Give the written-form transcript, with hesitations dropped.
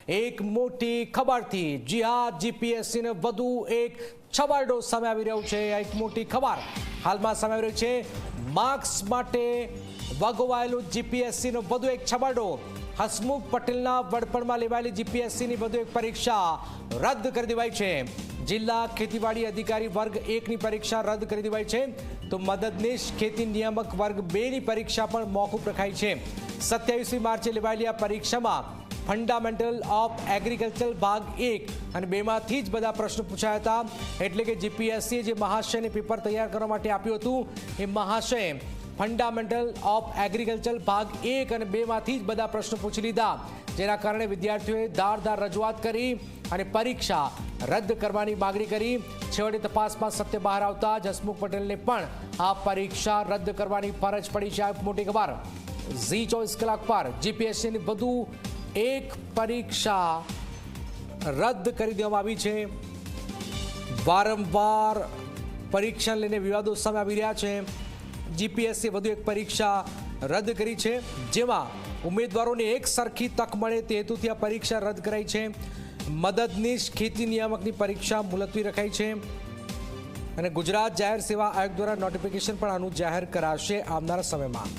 એક મોટી ખબરથી। જી હા, જીપીએસસીને વધુ એક છબરડો સામે આવી રહ્યો છે। એક મોટી ખબર હાલમાં સામે આવી રહી છે। માર્ક્સ માટે વગોવાયેલું જીપીએસસીનો વધુ એક છબરડો। હસમુખ પટેલના વડપણમાં લેવાયેલી જીપીએસસીની વધુ એક પરીક્ષા રદ કરી દેવાઈ છે। જિલ્લા ખેતીવાડી અધિકારી વર્ગ 1ની પરીક્ષા રદ કરી દેવાઈ છે, તો મદદનીશ ખેતી નિયામક વર્ગ 2ની પરીક્ષા પણ મોકૂફ રખાઈ છે। 27મી માર્ચે લેવાયેલી આ પરીક્ષામાં ફંડામેન્ટલ ઓફ એગ્રીકલ્ચર ભાગ 1 અને 2માંથી જ બધા પ્રશ્નો પૂછાયા હતા। એટલે કે જીપીએસસીએ જે મહાશયને પેપર તૈયાર કરવા માટે આપ્યું હતું, એ મહાશયે ફંડામેન્ટલ ઓફ એગ્રીકલ્ચર ભાગ 1 અને 2માંથી જ બધા પ્રશ્નો પૂછી લીધા, જેના કારણે વિદ્યાર્થીઓએ ધારદાર રજૂઆત કરી અને પરીક્ષા રદ કરવાની માગણી કરી। છેવટે તપાસમાં સત્ય બહાર આવતા જ હસમુખ પટેલને પણ આ પરીક્ષા રદ કરવાની ફરજ પડી છે। આ મોટી ખબર ઝી 24 કલાક પર જીપીએસસીની વધુ એક પરીક્ષા રદ કરી દેવામાં આવી છે। વારંવાર પરીક્ષા લઈને વિવાદો સામે આવી રહ્યા છે। જીપીએસસી વધુ એક પરીક્ષા રદ કરી છે, જેમાં ઉમેદવારોને એક સરખી તક મળે તે હેતુથી આ પરીક્ષા રદ કરાઈ છે। મદદનીશ ખેતી નિયામકની પરીક્ષા મુલતવી રખાઈ છે અને ગુજરાત જાહેર સેવા આયોગ દ્વારા નોટિફિકેશન પણ આનું જાહેર કરાશે આવનારા સમયમાં।